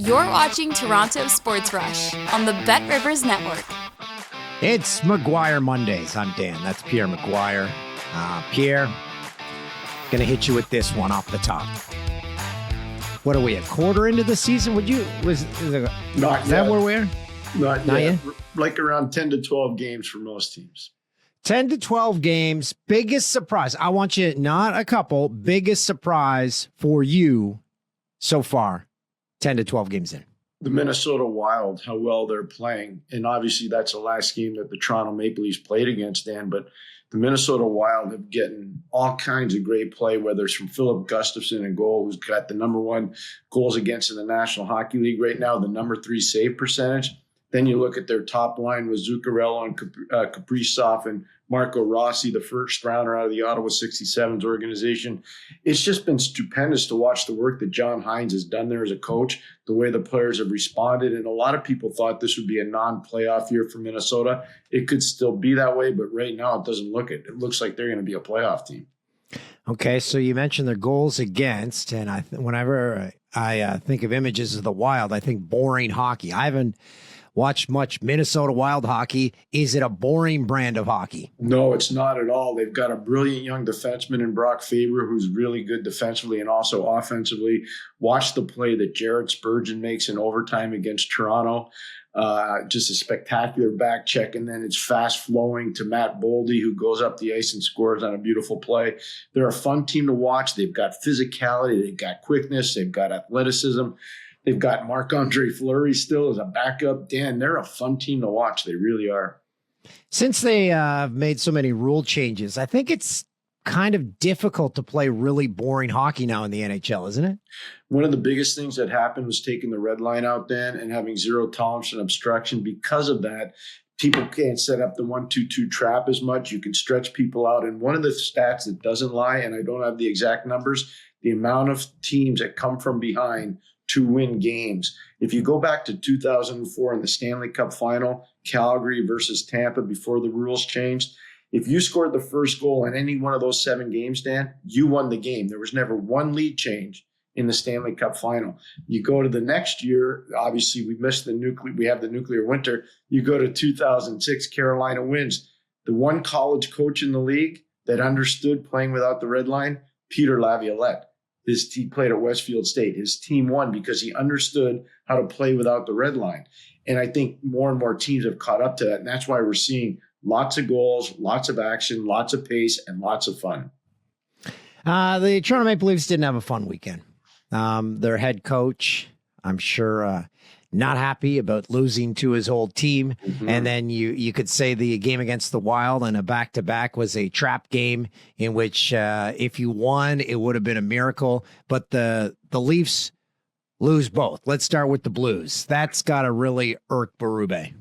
You're watching Toronto Sports Rush on the Bet Rivers Network. It's McGuire Mondays. I'm Dan. That's Pierre McGuire. Pierre, gonna hit you with this one off the top. What are we, a quarter into the season? Not is yet. That where we're? Not yet. Like around 10 to 12 games for most teams. 10 to 12 games. Biggest surprise. I want you, not a couple, biggest surprise for you so far, 10 to 12 games in. The Minnesota Wild, how well they're playing. And obviously that's the last game that the Toronto Maple Leafs played against, Dan. But the Minnesota Wild have gotten all kinds of great play, whether it's from Philip Gustafsson in goal, who's got the number one goals against in the National Hockey League right now, the number 3 save percentage. Then you look at their top line with Zuccarello and Kaprizov and Marco Rossi, the first rounder out of the Ottawa 67s organization. It's just been stupendous to watch the work that John Hines has done there as a coach, the way the players have responded. And a lot of people thought this would be a non-playoff year for Minnesota. It could still be that way, but right now it doesn't look it. It looks like they're going to be a playoff team. Okay, so you mentioned their goals against, and whenever I think of images of the Wild, I think boring hockey. I haven't watched much Minnesota Wild hockey. Is it a boring brand of hockey? No, it's not at all. They've got a brilliant young defenseman in Brock Faber who's really good defensively and also offensively. Watch the play that Jared Spurgeon makes in overtime against Toronto. Just a spectacular back check, and then it's fast flowing to Matt Boldy, who goes up the ice and scores on a beautiful play. They're a fun team to watch. They've got physicality, they've got quickness, they've got athleticism. They've got Marc-Andre Fleury still as a backup. Dan, they're a fun team to watch. They really are. Since they made so many rule changes, I think it's kind of difficult to play really boring hockey now in the NHL, isn't it? One of the biggest things that happened was taking the red line out, Dan, and having zero tolerance and obstruction. Because of that, people can't set up the 1-2-2 trap as much. You can stretch people out. And one of the stats that doesn't lie, and I don't have the exact numbers, the amount of teams that come from behind to win games. If you go back to 2004 in the Stanley Cup final, Calgary versus Tampa before the rules changed, if you scored the first goal in any one of those 7 games, Dan, you won the game. There was never one lead change in the Stanley Cup final. You go to the next year, obviously we have the nuclear winter. You go to 2006, Carolina wins. The one college coach in the league that understood playing without the red line, Peter Laviolette. He played at Westfield State. His team won because he understood how to play without the red line. And I think more and more teams have caught up to that. And that's why we're seeing lots of goals, lots of action, lots of pace, and lots of fun. The Toronto Maple Leafs didn't have a fun weekend. Their head coach, I'm sure, not happy about losing to his old team. Mm-hmm. And then you could say the game against the Wild and a back-to-back was a trap game in which if you won, it would have been a miracle. But the Leafs lose both. Let's start with the Blues. That's got to really irk Berube.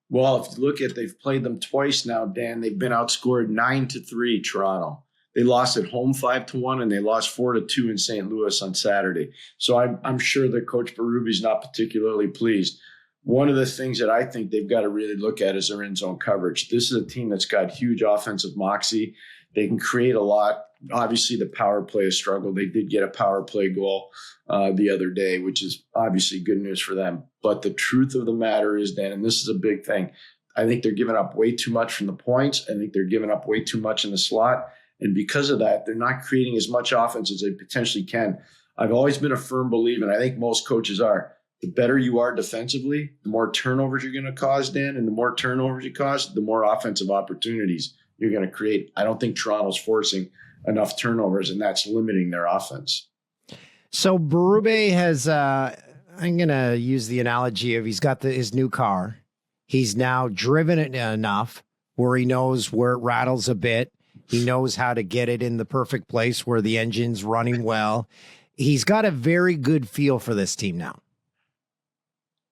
Well, if you look at, they've played them twice now, Dan. They've been outscored 9-3, Toronto. They lost at home 5-1, and they lost 4-2 in St. Louis on Saturday. So I'm sure that Coach Berube's not particularly pleased. One of the things that I think they've got to really look at is their end zone coverage. This is a team that's got huge offensive moxie. They can create a lot. Obviously, the power play has struggled. They did get a power play goal the other day, which is obviously good news for them. But the truth of the matter is, Dan, and this is a big thing, I think they're giving up way too much from the points. I think they're giving up way too much in the slot. And because of that, they're not creating as much offense as they potentially can. I've always been a firm believer, and I think most coaches are, the better you are defensively, the more turnovers you're going to cause, Dan, and the more turnovers you cause, the more offensive opportunities you're going to create. I don't think Toronto's forcing enough turnovers, and that's limiting their offense. So Berube has, I'm going to use the analogy of he's got his new car. He's now driven it enough where he knows where it rattles a bit. He knows how to get it in the perfect place where the engine's running well. He's got a very good feel for this team now.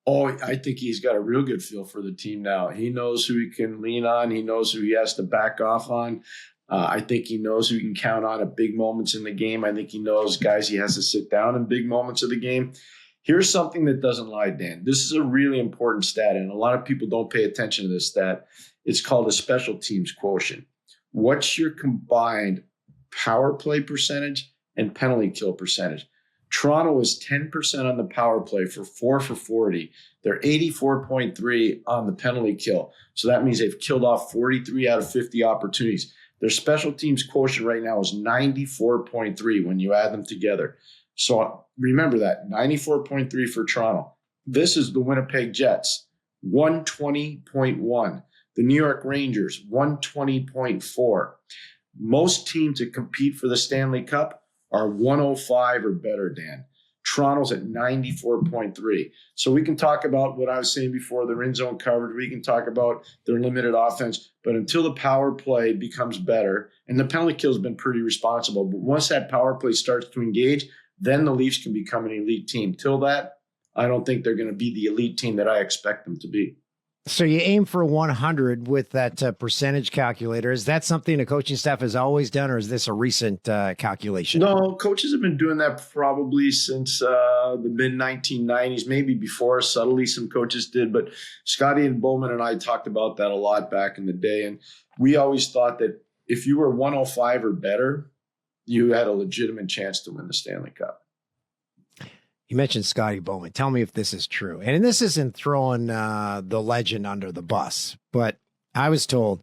Oh, I think he's got a real good feel for the team now. He knows who he can lean on. He knows who he has to back off on. I think he knows who he can count on at big moments in the game. I think he knows guys he has to sit down in big moments of the game. Here's something that doesn't lie, Dan. This is a really important stat, and a lot of people don't pay attention to this stat. It's called a special teams quotient. What's your combined power play percentage and penalty kill percentage? Toronto is 10% on the power play for 4 for 40. They're 84.3 on the penalty kill. So that means they've killed off 43 out of 50 opportunities. Their special teams quotient right now is 94.3 when you add them together. So remember that, 94.3 for Toronto. This is the Winnipeg Jets, 120.1. The New York Rangers, 120.4. Most teams that compete for the Stanley Cup are 105 or better, Dan. Toronto's at 94.3. So we can talk about what I was saying before, their in zone coverage. We can talk about their limited offense. But until the power play becomes better, and the penalty kill has been pretty responsible, but once that power play starts to engage, then the Leafs can become an elite team. Till that, I don't think they're going to be the elite team that I expect them to be. So you aim for 100 with that percentage calculator. Is that something the coaching staff has always done, or is this a recent calculation? No, coaches have been doing that probably since the mid-1990s, maybe before. Subtly, some coaches did. But Scotty and Bowman and I talked about that a lot back in the day. And we always thought that if you were 105 or better, you had a legitimate chance to win the Stanley Cup. You mentioned Scotty Bowman. Tell me if this is true. And this isn't throwing the legend under the bus, but I was told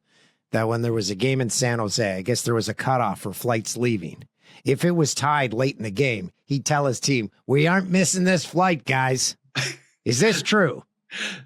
that when there was a game in San Jose, I guess there was a cutoff for flights leaving. If it was tied late in the game, he'd tell his team, "We aren't missing this flight, guys." Is this true?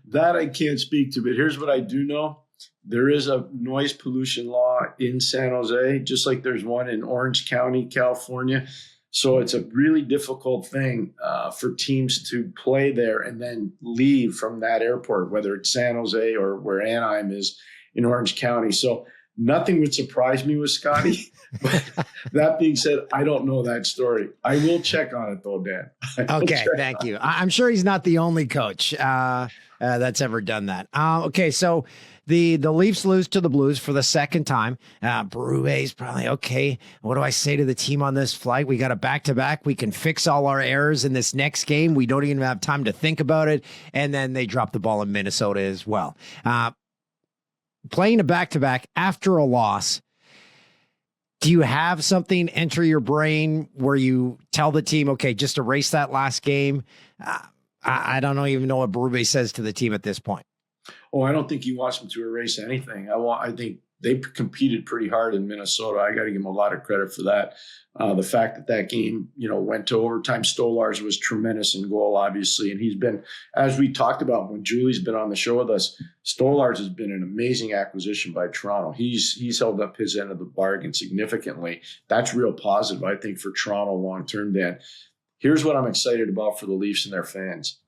That I can't speak to, but here's what I do know. There is a noise pollution law in San Jose, just like there's one in Orange County, California. So it's a really difficult thing for teams to play there and then leave from that airport, whether it's San Jose or where Anaheim is in Orange County. So nothing would surprise me with Scotty. But that being said, I don't know that story. I will check on it though, Dan. Okay, thank you. I'm sure he's not the only coach that's ever done that. Okay, so the Leafs lose to the Blues for the second time. Berube is probably, okay, what do I say to the team on this flight? We got a back-to-back. We can fix all our errors in this next game. We don't even have time to think about it. And then they drop the ball in Minnesota as well. Playing a back-to-back after a loss, do you have something enter your brain where you tell the team, okay, just erase that last game? I don't even know what Berube says to the team at this point. Oh, I don't think he wants them to erase anything. I think they competed pretty hard in Minnesota. I got to give them a lot of credit for that. The fact that game, went to overtime. Stolarz was tremendous in goal, obviously, and he's been, as we talked about when Julie's been on the show with us, Stolarz has been an amazing acquisition by Toronto. He's held up his end of the bargain significantly. That's real positive, I think, for Toronto long term. Dan, here's what I'm excited about for the Leafs and their fans.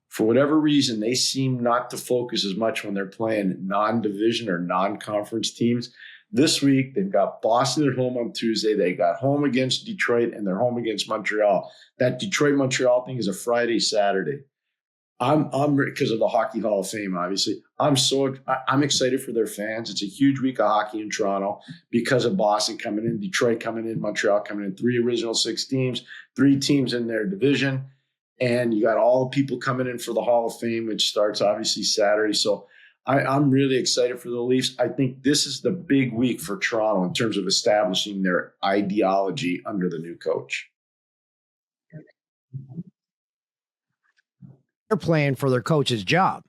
For whatever reason, they seem not to focus as much when they're playing non-division or non-conference teams. This week, they've got Boston at home on Tuesday. They got home against Detroit, and they're home against Montreal. That Detroit-Montreal thing is a Friday, Saturday. I'm because of the Hockey Hall of Fame, obviously. I'm excited for their fans. It's a huge week of hockey in Toronto because of Boston coming in, Detroit coming in, Montreal coming in. 3 original 6 teams, 3 teams in their division. And you got all the people coming in for the Hall of Fame, which starts obviously Saturday. So I'm really excited for the Leafs. I think this is the big week for Toronto in terms of establishing their ideology under the new coach. They're playing for their coach's job.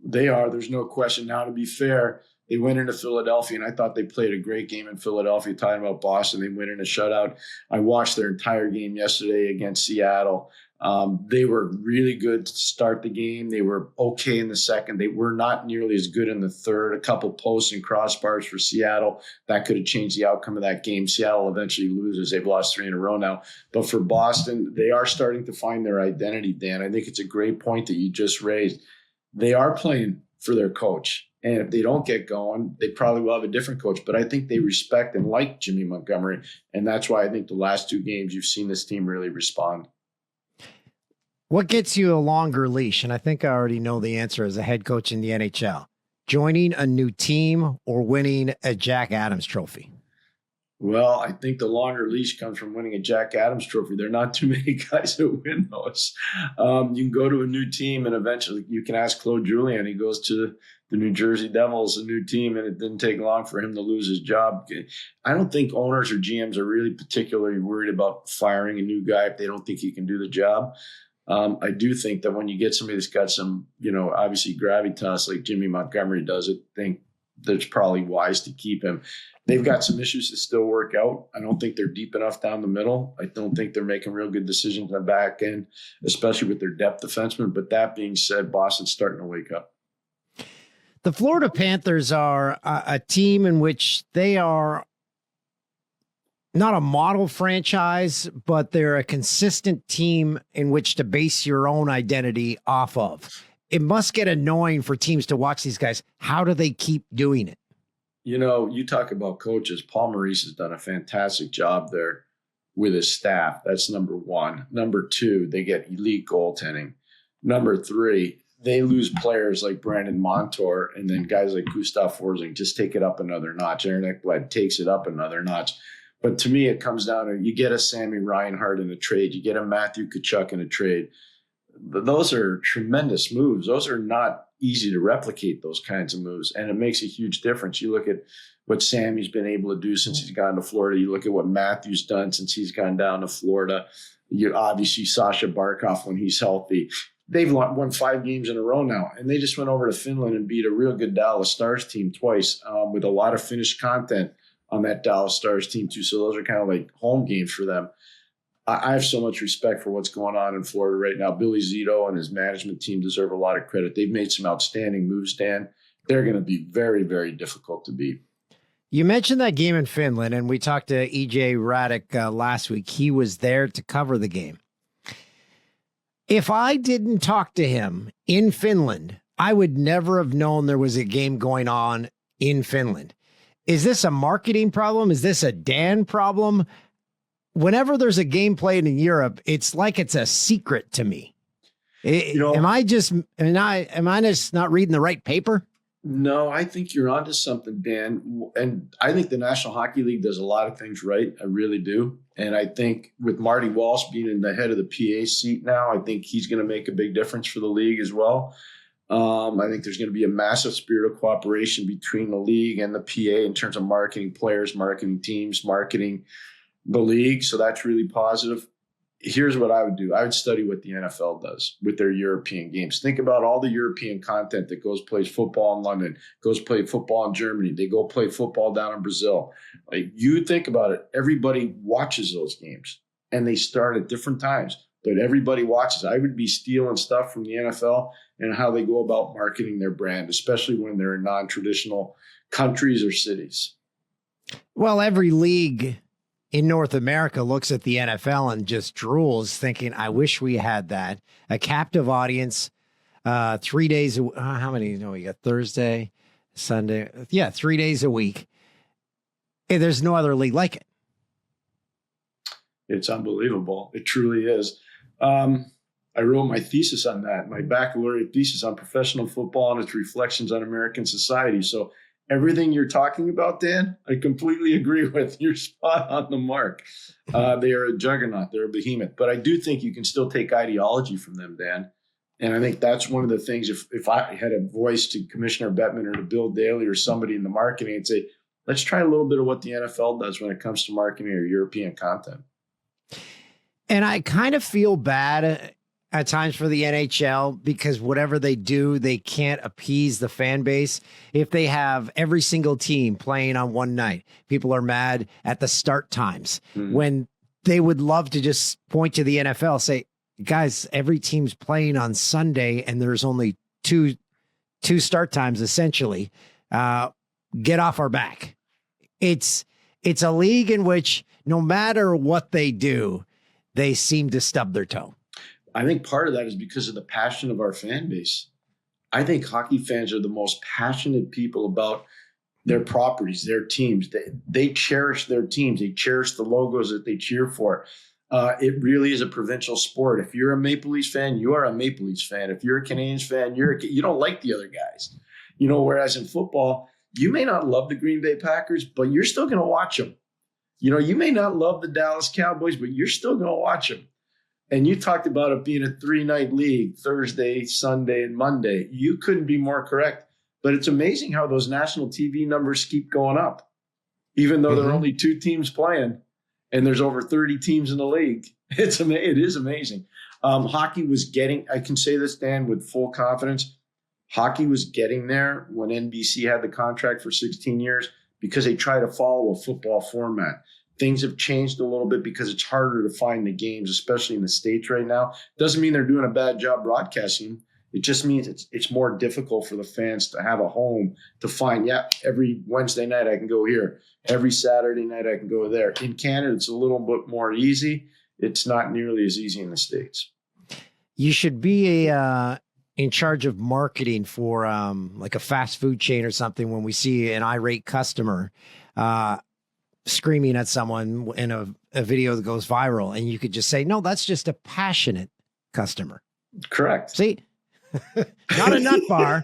They are. There's no question. Now, to be fair, they went into Philadelphia, and I thought they played a great game in Philadelphia. Talking about Boston, they went in a shutout. I watched their entire game yesterday against Seattle. They were really good to start the game. They were okay in the second. They were not nearly as good in the third. A couple posts and crossbars for Seattle. That could have changed the outcome of that game. Seattle eventually loses. They've lost 3 in a row now. But for Boston, they are starting to find their identity, Dan. I think it's a great point that you just raised. They are playing for their coach. And if they don't get going, they probably will have a different coach. But I think they respect and like Jimmy Montgomery. And that's why I think the last 2 games you've seen this team really respond. What gets you a longer leash? And I think I already know the answer as a head coach in the NHL. Joining a new team or winning a Jack Adams trophy? Well, I think the longer leash comes from winning a Jack Adams trophy. There are not too many guys that win those. You can go to a new team, and eventually you can ask Claude Julien. He goes to the New Jersey Devils, a new team, and it didn't take long for him to lose his job. I don't think owners or GMs are really particularly worried about firing a new guy if they don't think he can do the job. I do think that when you get somebody that's got some, obviously gravitas like Jimmy Montgomery does, I think that's probably wise to keep him. They've got some issues to still work out. I don't think they're deep enough down the middle. I don't think they're making real good decisions on the back end, especially with their depth defensemen. But that being said, Boston's starting to wake up. The Florida Panthers are a team in which they are not a model franchise, but they're a consistent team in which to base your own identity off of. It must get annoying for teams to watch these guys. How do they keep doing it? You talk about coaches. Paul Maurice has done a fantastic job there with his staff. That's number one. Number two, they get elite goaltending. Number three, they lose players like Brandon Montour, and then guys like Gustav Forsling just take it up another notch. Aaron Ekblad takes it up another notch. But to me, it comes down to you get a Sammy Reinhart in a trade. You get a Matthew Tkachuk in a trade. Those are tremendous moves. Those are not easy to replicate, those kinds of moves. And it makes a huge difference. You look at what Sammy's been able to do since he's gone to Florida. You look at what Matthew's done since he's gone down to Florida. You obviously Sasha Barkov when he's healthy. They've won 5 games in a row now. And they just went over to Finland and beat a real good Dallas Stars team twice with a lot of Finnish content on that Dallas Stars team too. So those are kind of like home games for them. I have so much respect for what's going on in Florida right now. Billy Zito and his management team deserve a lot of credit. They've made some outstanding moves, Dan. They're going to be very, very difficult to beat. You mentioned that game in Finland, and we talked to EJ Radic last week. He was there to cover the game. If I didn't talk to him in Finland, I would never have known there was a game going on in Finland. Is this a marketing problem? Is this a Dan problem? Whenever there's a game played in Europe, it's like it's a secret to me. Am I just not reading the right paper? No, I think you're onto something, Dan. And I think the National Hockey League does a lot of things right. I really do. And I think with Marty Walsh being in the head of the PA seat now, I think he's going to make a big difference for the league as well. I think there's going to be a massive spirit of cooperation between the league and the PA in terms of marketing players, marketing teams, marketing the league. So that's really positive. Here's what I would do. I would study what the NFL does with their European games. Think about all the European content that goes plays football in London, goes play football in Germany. They go play football down in Brazil. Like you think about it, everybody watches those games and they start at different times, but everybody watches. I would be stealing stuff from the NFL and how they go about marketing their brand, especially when they're in non-traditional countries or cities. Well, every league in North America looks at the NFL and just drools thinking, I wish we had that. A captive audience, 3 days. How many? We got Thursday, Sunday. Yeah, 3 days a week. And there's no other league like it. It's unbelievable. It truly is. I wrote my thesis on that, my baccalaureate thesis on professional football and its reflections on American society. So everything you're talking about, Dan, I completely agree with. You're spot on the mark. They are a juggernaut. They're a behemoth. But I do think you can still take ideology from them, Dan. And I think that's one of the things, if I had a voice to Commissioner Bettman or to Bill Daly or somebody in the marketing, I'd say, let's try a little bit of what the NFL does when it comes to marketing or European content. And I kind of feel bad at times for the NHL because whatever they do, they can't appease the fan base. If they have every single team playing on one night, people are mad at the start times when they would love to just point to the NFL, say, guys, every team's playing on Sunday and there's only two start times essentially. Get off our back. It's a league in which no matter what they do, they seem to stub their toe. I think part of that is because of the passion of our fan base. I think hockey fans are the most passionate people about their properties, their teams. They cherish their teams. They cherish the logos that they cheer for. It really is a provincial sport. If you're a Maple Leafs fan, you are a Maple Leafs fan. If you're a Canadiens fan, you don't like the other guys. Whereas in football, you may not love the Green Bay Packers, but you're still going to watch them. You may not love the Dallas Cowboys, but you're still going to watch them. And you talked about it being a 3-night league, Thursday, Sunday, and Monday. You couldn't be more correct. But it's amazing how those national TV numbers keep going up, even though there are only 2 teams playing and there's over 30 teams in the league. It is amazing. Hockey was getting, I can say this, Dan, with full confidence, hockey was getting there when NBC had the contract for 16 years because they try to follow a football format. Things have changed a little bit because it's harder to find the games, especially in the States right now. Doesn't mean they're doing a bad job broadcasting. It just means it's more difficult for the fans to have a home to find, every Wednesday night I can go here. Every Saturday night I can go there. In Canada, it's a little bit more easy. It's not nearly as easy in the States. You should be in charge of marketing for like a fast food chain or something when we see an irate customer screaming at someone in a video that goes viral. And you could just say, no, that's just a passionate customer. Correct. See? Not a nut bar.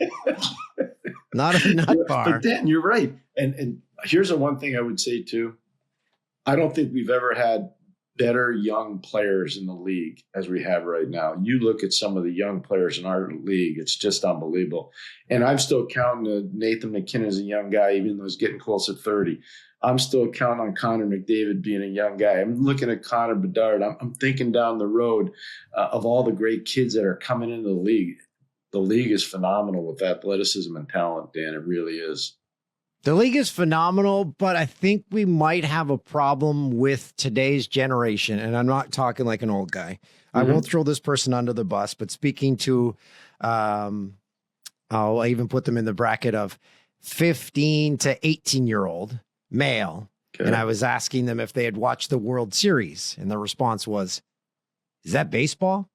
Not a nut bar. But Dan, you're right. And here's the one thing I would say too. I don't think we've ever had better young players in the league as we have right now. You look at some of the young players in our league, it's just unbelievable. And I'm still counting Nathan McKinnon as a young guy, even though he's getting close to 30. I'm still counting on Connor McDavid being a young guy. I'm looking at Connor Bedard. I'm thinking down the road of all the great kids that are coming into the league. The league is phenomenal with athleticism and talent, Dan. It really is. The league is phenomenal, but I think we might have a problem with today's generation. And I'm not talking like an old guy. I won't throw this person under the bus, but speaking to, I'll even put them in the bracket of 15 to 18-year-old male. Okay. And I was asking them if they had watched the World Series. And the response was, is that baseball?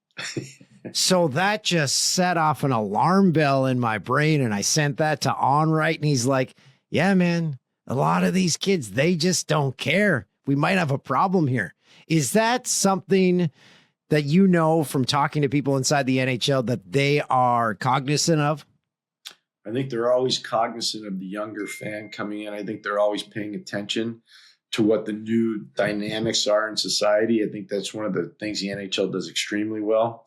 So that just set off an alarm bell in my brain. And I sent that to Onright. And he's like, yeah, man, a lot of these kids, they just don't care. We might have a problem here. Is that something that you know from talking to people inside the NHL that they are cognizant of? I think they're always cognizant of the younger fan coming in. I think they're always paying attention to what the new dynamics are in society. I think that's one of the things the NHL does extremely well.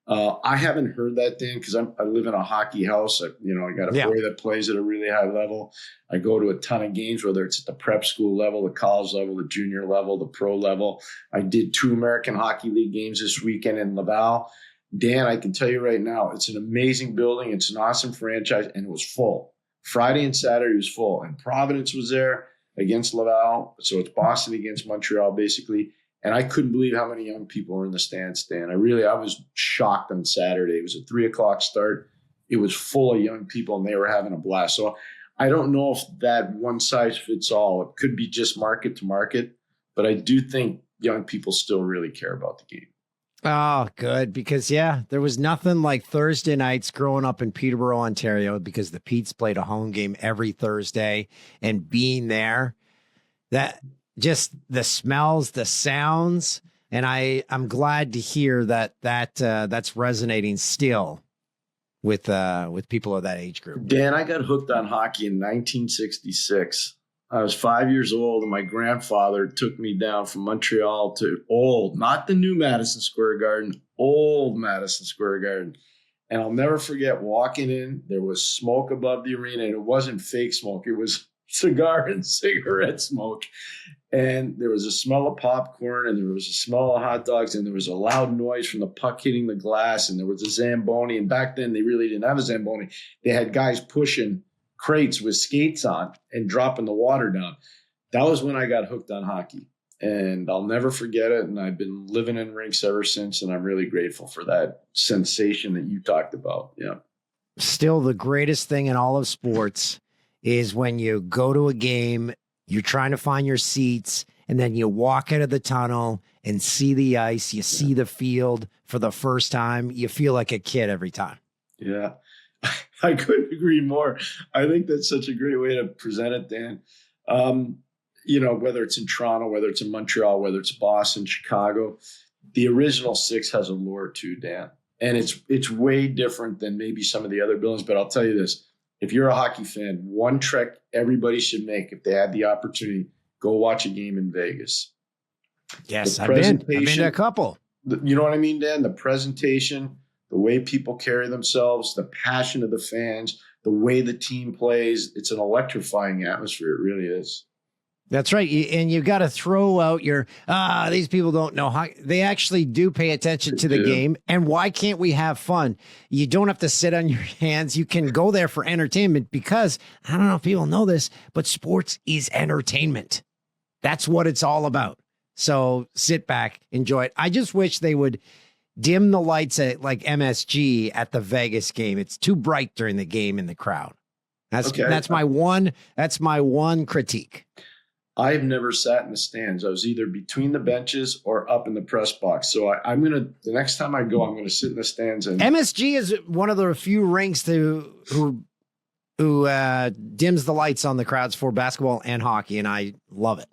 I haven't heard that, Dan, because I live in a hockey house. I got a boy that plays at a really high level. I go to a ton of games, whether it's at the prep school level, the college level, the junior level, the pro level. I did 2 American Hockey League games this weekend in Laval. Dan, I can tell you right now, it's an amazing building. It's an awesome franchise, and it was full. Friday and Saturday was full, and Providence was there against Laval. So it's Boston against Montreal, basically. And I couldn't believe how many young people were in the stands, Dan. I was shocked on Saturday. It was a 3:00 start. It was full of young people, and they were having a blast. So I don't know if that one size fits all. It could be just market to market, but I do think young people still really care about the game. Oh, good. Because, there was nothing like Thursday nights growing up in Peterborough, Ontario, because the Petes played a home game every Thursday, and being there, that just the smells, the sounds. And I'm glad to hear that's resonating still with people of that age group. Dan, I got hooked on hockey in 1966. I was 5 years old, and my grandfather took me down from Montreal to not the new Madison Square Garden, old Madison Square Garden. And I'll never forget walking in. There was smoke above the arena, and it wasn't fake smoke. It was cigar and cigarette smoke. And there was a smell of popcorn, and there was a smell of hot dogs, and there was a loud noise from the puck hitting the glass, and there was a Zamboni. And back then, they really didn't have a Zamboni. They had guys pushing crates with skates on and dropping the water down. That was when I got hooked on hockey. And I'll never forget it. And I've been living in rinks ever since, and I'm really grateful for that sensation that you talked about. Yeah. Still, the greatest thing in all of sports is when you go to a game, you're trying to find your seats, and then you walk out of the tunnel and see the ice, you see the field for the first time. You feel like a kid every time. Yeah, I couldn't agree more. I think that's such a great way to present it, Dan. Whether it's in Toronto, whether it's in Montreal, whether it's Boston, Chicago, the original 6 has a lure too, Dan. And it's way different than maybe some of the other buildings. But I'll tell you this. If you're a hockey fan, one trek everybody should make if they had the opportunity go watch a game in Vegas. Yes, I've been to a couple. You know what I mean, Dan? The presentation, the way people carry themselves, the passion of the fans, the way the team plays. It's an electrifying atmosphere. It really is. That's right. And you got to throw out your, these people don't know how they actually do pay attention to the game. And why can't we have fun? You don't have to sit on your hands. You can go there for entertainment because I don't know if people know this, but sports is entertainment. That's what it's all about. So sit back, enjoy it. I just wish they would dim the lights at like MSG at the Vegas game. It's too bright during the game in the crowd. That's my one critique. I've never sat in the stands. I was either between the benches or up in the press box. So the next time I go, I'm going to sit in the stands. And MSG is one of the few rinks who dims the lights on the crowds for basketball and hockey, and I love it.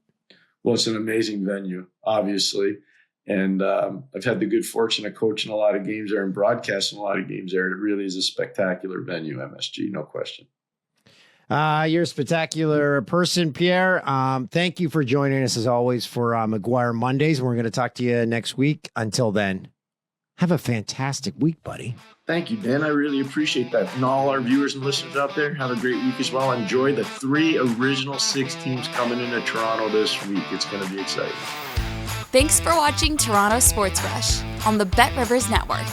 Well, it's an amazing venue, obviously. And I've had the good fortune of coaching a lot of games there and broadcasting a lot of games there. It really is a spectacular venue, MSG, no question. You're a spectacular person, Pierre. Thank you for joining us as always for McGuire Mondays. We're going to talk to you next week. Until then, have a fantastic week, buddy. Thank you, Dan. I really appreciate that. And all our viewers and listeners out there, have a great week as well. Enjoy the 3 original 6 teams coming into Toronto this week. It's going to be exciting. Thanks for watching Toronto Sports Rush on the Bet Rivers Network.